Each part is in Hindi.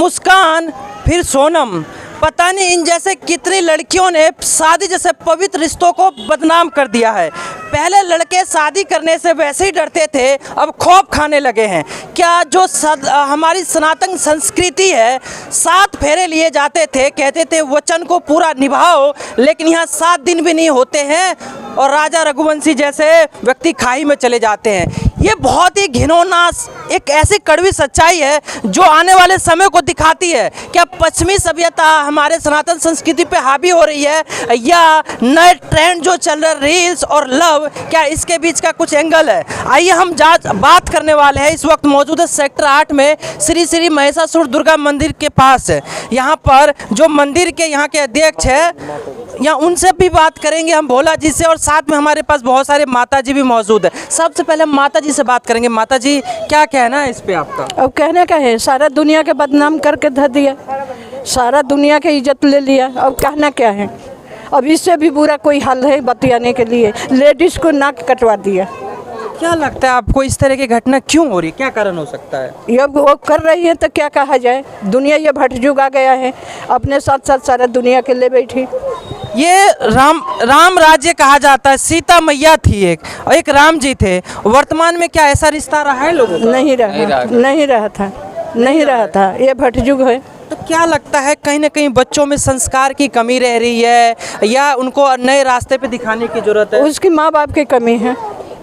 मुस्कान, फिर सोनम, पता नहीं इन जैसे कितनी लड़कियों ने शादी जैसे पवित्र रिश्तों को बदनाम कर दिया है। पहले लड़के शादी करने से वैसे ही डरते थे, अब खौफ खाने लगे हैं। क्या जो हमारी सनातन संस्कृति है, 7 फेरे लिए जाते थे, कहते थे वचन को पूरा निभाओ, लेकिन यहाँ 7 दिन भी नहीं होते हैं और राजा रघुवंशी जैसे व्यक्ति खाई में चले जाते हैं। ये बहुत ही घिनौना एक ऐसी कड़वी सच्चाई है जो आने वाले समय को दिखाती है। क्या पश्चिमी सभ्यता हमारे सनातन संस्कृति पे हावी हो रही है, या नए ट्रेंड जो चल रहे रील्स और लव, क्या इसके बीच का कुछ एंगल है? आइए हम बात करने वाले हैं। इस वक्त मौजूद है सेक्टर 8 में श्री श्री महिषासुर दुर्गा मंदिर के पास। यहाँ पर जो मंदिर के यहाँ के अध्यक्ष है, या उनसे भी बात करेंगे हम, भोला जी से, और साथ में हमारे पास बहुत सारे माता जी भी मौजूद है। सबसे पहले हम माता जी से बात करेंगे। माता जी, क्या कहना है इस पे आपका? अब कहने का है, सारा दुनिया के बदनाम करके धर दिया, सारा दुनिया की इज्जत ले लिया। अब कहना क्या है? अब इससे भी बुरा कोई हल है बतियाने के लिए? लेडीज को नाक कटवा दिया। क्या लगता है आपको इस तरह की घटना क्यों हो रही है? क्या कारण हो सकता है? ये वो कर रही है तो क्या कहा जाए? दुनिया ये भटजुग आ गया है, अपने साथ साथ सारा दुनिया के ले बैठी। ये राम राज्य कहा जाता है। सीता मैया थी एक, और एक राम जी थे। वर्तमान में क्या ऐसा रिश्ता रहा है लोगों का? नहीं रहा था। ये भटजुग है। तो क्या लगता है कहीं ना कहीं बच्चों में संस्कार की कमी रह रही है, या उनको नए रास्ते पे दिखाने की जरूरत है? उसकी माँ बाप की कमी है।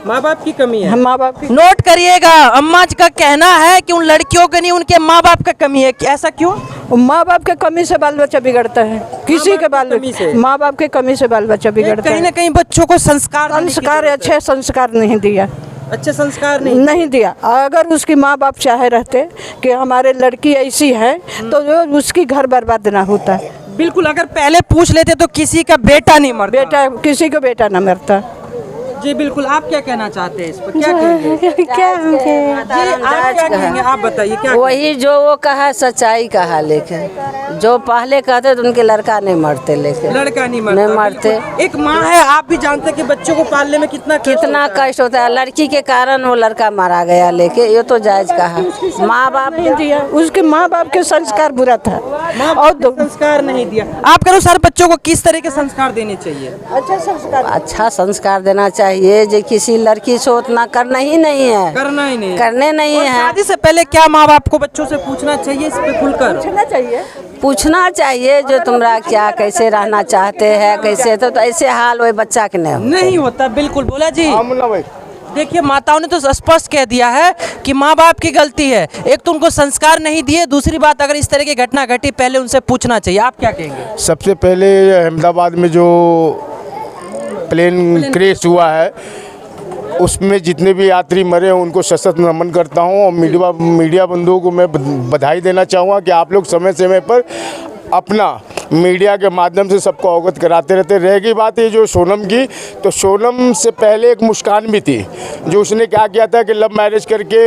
माँ बाप की कमी है। माँ बाप की। नोट करिएगा, अम्मा जी का कहना है कि उन लड़कियों के नहीं, उनके माँ बाप का कमी है। ऐसा क्यों? माँ बाप के कमी से बाल बच्चा बिगड़ता है। किसी के माँ बाप के कमी से बाल बच्चा बिगड़ता है। कहीं ना कहीं बच्चों को संस्कार अच्छे संस्कार नहीं दिया। अच्छे संस्कार नहीं दिया। अगर उसकी माँ बाप चाहे रहते कि हमारे लड़की ऐसी है, तो जो उसकी घर बर्बाद ना होता। बिल्कुल, अगर पहले पूछ लेते तो किसी का बेटा नहीं मरता। किसी का बेटा ना मरता। जी बिल्कुल। आप क्या कहना चाहते हैं इस पर? क्या कहेंगे? क्या कहेंगे? आप बताइए क्या? वही जो वो कहा सच्चाई कहा, लेकिन जो पहले कहते तो उनके लड़का नहीं मरते, लेकिन लड़का नहीं मरते। एक माँ है, आप भी जानते हैं कि बच्चों को पालने में कितना कष्ट होता है। लड़की के कारण वो लड़का मारा गया, लेकिन ये तो जायज कहा। माँ बाप नहीं दिया, उसके माँ बाप के संस्कार बुरा था और संस्कार नहीं दिया। आप करो सर, बच्चों को किस तरह के संस्कार देने चाहिए? अच्छा संस्कार देना चाहिए। जो किसी लड़की से उतना करना ही नहीं है, करने नहीं है। शादी से पहले क्या माँ बाप को बच्चों से पूछना चाहिए? इस पे खुलकर पूछना चाहिए जो तुम्हारा क्या कैसे रहना चाहते हैं, कैसे, तो ऐसे हाल वही बच्चा के नहीं होता। बिल्कुल। बोला जी, देखिए माताओं ने तो स्पष्ट कह दिया है कि माँ बाप की गलती है। एक तो उनको संस्कार नहीं दिए, दूसरी बात अगर इस तरह की घटना घटी पहले उनसे पूछना चाहिए। आप क्या कहेंगे? सबसे पहले अहमदाबाद में जो प्लेन क्रैश हुआ है, उसमें जितने भी यात्री मरे हैं उनको सशक्त नमन करता हूं, और मीडिया बंधुओं को मैं बधाई देना चाहूँगा कि आप लोग समय समय पर अपना मीडिया के माध्यम से सबको अवगत कराते रहते। रह गई बात ये जो सोनम की, तो सोनम से पहले एक मुस्कान भी थी, जो उसने क्या किया था कि लव मैरिज करके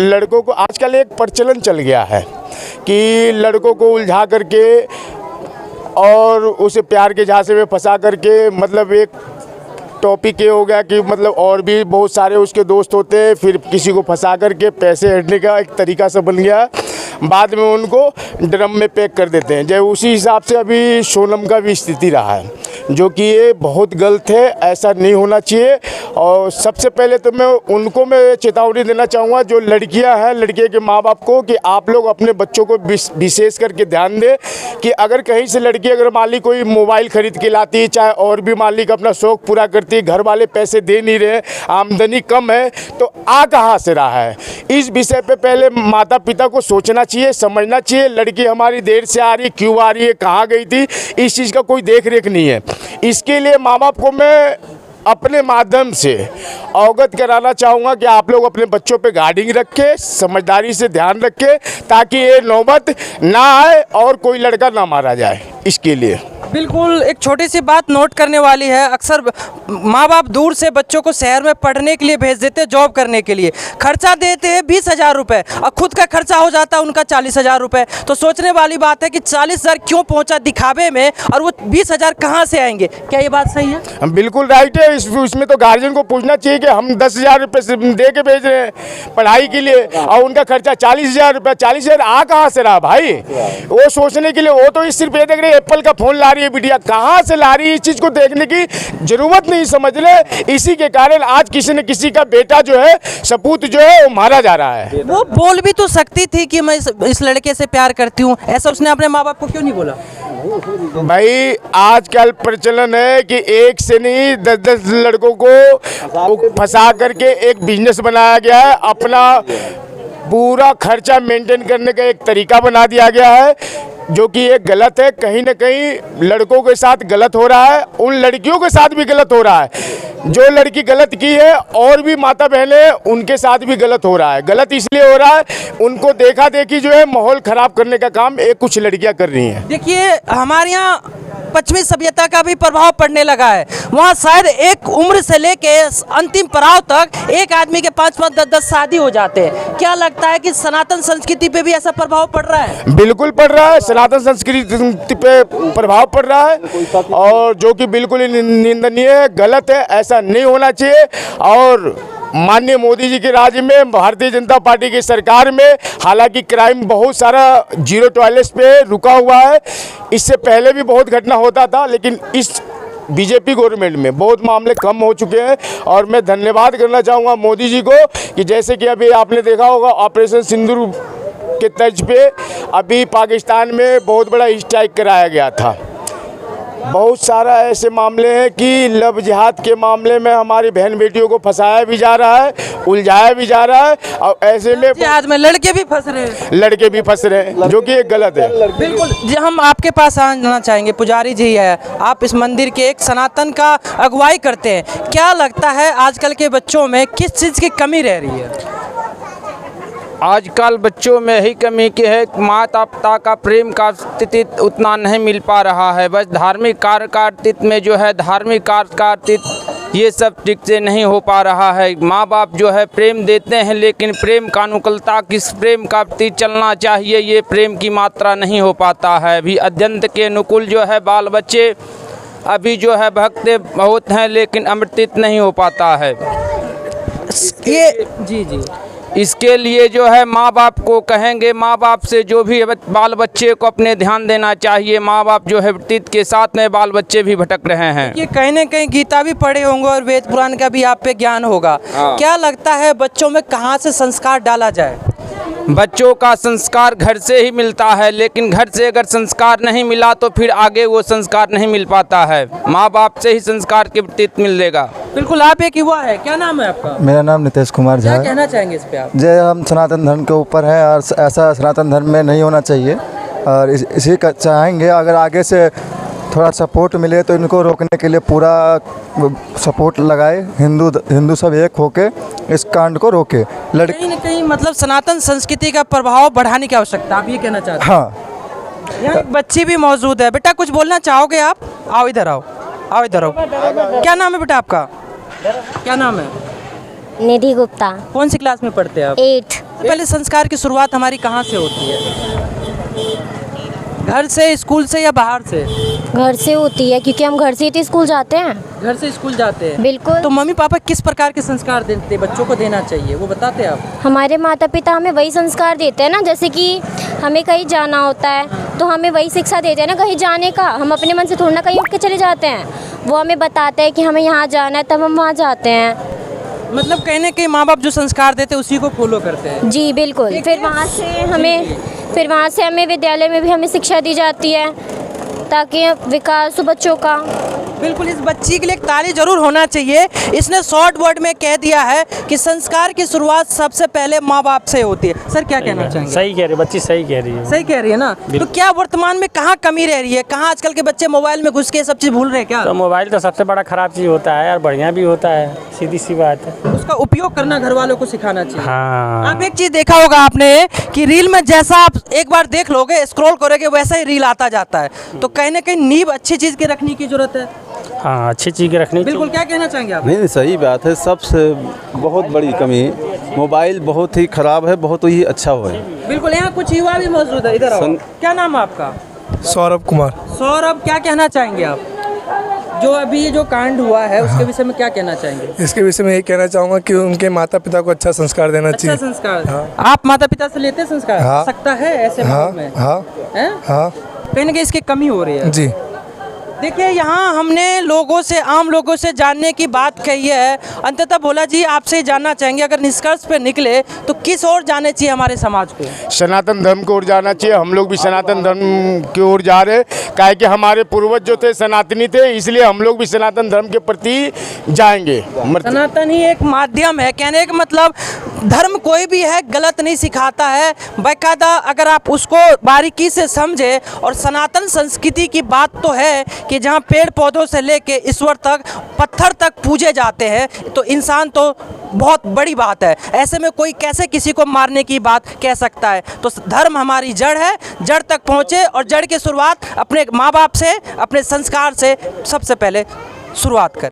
लड़कों को, आजकल एक प्रचलन चल गया है कि लड़कों को उलझा करके और उसे प्यार के झांसे में फंसा करके, मतलब एक टॉपिक ये हो गया कि मतलब और भी बहुत सारे उसके दोस्त होते हैं, फिर किसी को फंसा करके पैसे हटने का एक तरीका सा बन गया। बाद में उनको ड्रम में पैक कर देते हैं। जब उसी हिसाब से अभी सोनम का भी स्थिति रहा है, जो कि ये बहुत गलत है, ऐसा नहीं होना चाहिए। और सबसे पहले तो मैं चेतावनी देना चाहूँगा जो लड़कियां हैं, लड़के के माँ बाप को, कि आप लोग अपने बच्चों को विशेष करके ध्यान दें कि अगर कहीं से लड़की अगर मान ली कोई मोबाइल खरीद के लाती है, चाहे और भी मान ली अपना शौक पूरा करती है, घर वाले पैसे दे नहीं रहे, आमदनी कम है, तो आ कहाँ से रहा है? इस विषय पे पहले माता पिता को सोचना चाहिए, समझना चाहिए। लड़की हमारी देर से आ रही, क्यों आ रही है, कहाँ गई थी, इस चीज़ का कोई देख रेख नहीं है। इसके लिए माँ बाप को मैं अपने माध्यम से अवगत कराना चाहूँगा कि आप लोग अपने बच्चों पे गार्डिंग रखें, समझदारी से ध्यान रखें, ताकि ये नौबत ना आए और कोई लड़का ना मारा जाए। इसके लिए बिल्कुल, एक छोटी सी बात नोट करने वाली है। अक्सर माँ बाप दूर से बच्चों को शहर में पढ़ने के लिए भेज देते हैं, जॉब करने के लिए। खर्चा देते हैं 20,000 रुपये और खुद का खर्चा हो जाता है उनका 40,000 रुपये। तो सोचने वाली बात है कि 40,000 क्यों पहुंचा दिखावे में और वो 20,000 कहाँ से आएंगे? क्या ये बात सही है? बिल्कुल राइट है। इसमें तो गार्जियन को पूछना चाहिए कि हम 10,000 रुपये दे के भेज रहे हैं पढ़ाई के लिए और उनका खर्चा 40,000 रुपये। 40,000 आ कहाँ से रहा भाई? वो सोचने के लिए वो तो सिर्फ ये देख रहे एप्पल का फोन ला रही है बिटिया, कहाँ से ला रही है, इस चीज को देखने की जरूरत नहीं, समझ ले। इसी के कारण आज किसी न किसी का बेटा जो है, सपूत जो है, वो मारा जा रहा है। वो बोल भी तो सकती थी कि मैं इस लड़के से प्यार करती हूँ, ऐसा उसने अपने माँ बाप को क्यों नहीं बोला? भाई आजकल प्रचलन है कि एक से नहीं 10-10 लड़कों को फंसा करके एक बिजनेस बनाया गया है। अपना पूरा खर्चा मेंटेन करने का एक तरीका बना दिया गया है, जो कि ये गलत है। कहीं ना कहीं लड़कों के साथ गलत हो रहा है, उन लड़कियों के साथ भी गलत हो रहा है। जो लड़की गलत की है और भी माता बहनें उनके साथ भी गलत हो रहा है। गलत इसलिए हो रहा है, उनको देखा देखी जो है माहौल खराब करने का काम एक कुछ लड़कियां कर रही हैं। देखिए, हमारे यहाँ पश्चिमी सभ्यता का भी प्रभाव पड़ने लगा है। वहाँ शायद एक उम्र से लेके अंतिम पड़ाव तक एक आदमी के 5-5, 10-10 शादी हो जाते हैं। क्या लगता है कि सनातन संस्कृति पे भी ऐसा प्रभाव पड़ रहा है? बिल्कुल पड़ रहा है, सनातन संस्कृति पे प्रभाव पड़ रहा है और जो कि बिल्कुल ही निंदनीय है, गलत है, ऐसा नहीं होना चाहिए। और माननीय मोदी जी के राज्य में, भारतीय जनता पार्टी की सरकार में हालांकि क्राइम बहुत सारा जीरो टॉयलेट्स पे रुका हुआ है। इससे पहले भी बहुत घटना होता था, लेकिन इस बीजेपी गवर्नमेंट में बहुत मामले कम हो चुके हैं। और मैं धन्यवाद करना चाहूँगा मोदी जी को कि जैसे कि अभी आपने देखा होगा ऑपरेशन सिंदूर के तर्ज पे अभी पाकिस्तान में बहुत बड़ा स्ट्राइक कराया गया था। बहुत सारा ऐसे मामले हैं कि लव जिहाद के मामले में हमारी बहन बेटियों को फंसाया भी जा रहा है, उलझाया भी जा रहा है और ऐसे में जिहाद में लड़के भी फंस रहे हैं, लड़के भी फंस रहे हैं, जो कि एक गलत है। बिल्कुल जी, हम आपके पास आना चाहेंगे। पुजारी जी है, आप इस मंदिर के एक सनातन का अगुवाई करते हैं। क्या लगता है आजकल के बच्चों में किस चीज़ की कमी रह रही है? आजकल बच्चों में ही कमी की है, माता पिता का प्रेम का स्थिति उतना नहीं मिल पा रहा है। बस धार्मिक कार्य का अर्थित में जो है, धार्मिक कार्य का अर्थित ये सब ठीक से नहीं हो पा रहा है। माँ बाप जो है प्रेम देते हैं, लेकिन प्रेम का अनुकूलता किस प्रेम का प्रति चलना चाहिए, ये प्रेम की मात्रा नहीं हो पाता है। अभी अत्यंत के अनुकूल जो है बाल बच्चे अभी जो है भक्त बहुत हैं, लेकिन अमृत नहीं हो पाता है। ये जी इसके लिए जो है माँ बाप को कहेंगे, माँ बाप से जो भी बाल बच्चे को अपने ध्यान देना चाहिए। माँ बाप जो है व्यतीत के साथ में बाल बच्चे भी भटक रहे हैं। ये कहीं न कहीं गीता भी पढ़े होंगे और वेद पुराण का भी आप पे ज्ञान होगा। क्या लगता है बच्चों में कहाँ से संस्कार डाला जाए? बच्चों का संस्कार घर से ही मिलता है, लेकिन घर से अगर संस्कार नहीं मिला तो फिर आगे वो संस्कार नहीं मिल पाता है। माँ बाप से ही संस्कार के प्रति मिलेगा। बिल्कुल, आप एक युवा है, क्या नाम है आपका? मेरा नाम नितेश कुमार झा क्या है। कहना चाहेंगे इस पे आप? जय, हम सनातन धर्म के ऊपर हैं और ऐसा सनातन धर्म में नहीं होना चाहिए और इसी का चाहेंगे। अगर आगे से थोड़ा सपोर्ट मिले तो इनको रोकने के लिए पूरा सपोर्ट लगाए। हिंदू सब एक होके इस कांड को रोके। कहीं न कहीं मतलब सनातन संस्कृति का प्रभाव बढ़ाने की आवश्यकता, आप ये कहना चाहते हैं? हाँ, यहाँ एक बच्ची भी मौजूद है। बेटा कुछ बोलना चाहोगे आप? आओ इधर आओ, आओ इधर आओ। क्या नाम है बेटा आपका? क्या नाम है? निधि गुप्ता। कौन सी क्लास में पढ़ते हैं आप? 8। पहले संस्कार की शुरुआत हमारी कहाँ से होती है? घर से, स्कूल से या बाहर से? घर से होती है, क्योंकि हम घर से ही तो स्कूल जाते हैं। घर से स्कूल जाते हैं? बिल्कुल। तो मम्मी पापा किस प्रकार के संस्कार देते बच्चों को देना चाहिए, वो बताते हैं आप? हमारे माता पिता हमें वही संस्कार देते हैं ना, जैसे कि हमें कहीं जाना होता है तो हमें वही शिक्षा देते हैं ना कहीं जाने का। हम अपने मन से थोड़ा ना कहीं उठ के चले जाते हैं, वो हमें बताते हैं कि हमें यहाँ जाना है, तब हम वहाँ जाते हैं। मतलब कहीं ना कहीं माँ बाप जो संस्कार देते हैं उसी को फॉलो करते हैं। जी बिल्कुल। फिर वहाँ से हमें विद्यालय में भी हमें शिक्षा दी जाती है ताकि विकास हो बच्चों का। बिल्कुल, इस बच्ची के लिए एक ताली जरूर होना चाहिए। इसने शॉर्ट वर्ड में कह दिया है कि संस्कार की शुरुआत सबसे पहले माँ बाप से होती है। सर क्या कहना चाहेंगे? सही कह रही है बच्ची, सही कह रही है। सही कह रही है ना? तो क्या वर्तमान में कहाँ कमी रह रही है? कहाँ आजकल के बच्चे मोबाइल में घुस के सब चीज़ भूल रहे हैं क्या? तो मोबाइल तो सबसे बड़ा खराब चीज़ होता है और बढ़िया भी होता है, सीधी सी बात है। उसका उपयोग करना घर वालों को सिखाना चाहिए। हाँ। आप एक चीज़ देखा होगा आपने कि रील में जैसा आप एक बार देख लोगे, स्क्रॉल करोगे, वैसा ही रील आता जाता है। तो कहीं ना कहीं नींव अच्छी चीज़ की रखने की जरूरत है। हाँ, अच्छी चीज़ की रखनी बिल्कुल, क्या कहना चाहेंगे आप? नहीं, सही बात है। सबसे बहुत बड़ी कमी मोबाइल बहुत ही ख़राब है, बहुत ही अच्छा हो है। बिल्कुल, यहाँ कुछ युवा भी मौजूद है, इधर आओ। क्या नाम है आपका? सौरभ कुमार। सौरभ, क्या कहना चाहेंगे आप? जो अभी जो कांड हुआ है उसके विषय में क्या कहना चाहेंगे? इसके विषय में यही कहना चाहूँगा कि उनके माता पिता को अच्छा संस्कार देना अच्छा चाहिए। संस्कार। हाँ। आप माता पिता से लेते हैं संस्कार? हाँ। सकता है ऐसे हाँ माहौल में? हाँ हैं? हाँ कहीं ना कहीं इसकी कमी हो रही है। जी। देखिए, यहाँ हमने लोगों से, आम लोगों से जानने की बात कही है। अंततः भोला जी, आपसे ही जानना चाहेंगे, अगर निष्कर्ष पे निकले तो किस ओर जाने चाहिए हमारे समाज को? सनातन धर्म की ओर जाना चाहिए। हम लोग भी सनातन धर्म की ओर जा रहे हैं, काहे कि हमारे पूर्वज जो थे सनातनी थे, इसलिए हम लोग भी सनातन धर्म के प्रति जाएंगे। सनातन ही एक माध्यम है, कहने का मतलब धर्म कोई भी है गलत नहीं सिखाता है, बाकायदा अगर आप उसको बारीकी से समझे। और सनातन संस्कृति की बात तो है कि जहाँ पेड़ पौधों से लेके ईश्वर तक, पत्थर तक पूजे जाते हैं, तो इंसान तो बहुत बड़ी बात है। ऐसे में कोई कैसे किसी को मारने की बात कह सकता है? तो धर्म हमारी जड़ है, जड़ तक पहुँचे, और जड़ की शुरुआत अपने माँ बाप से, अपने संस्कार से सबसे पहले शुरुआत करें।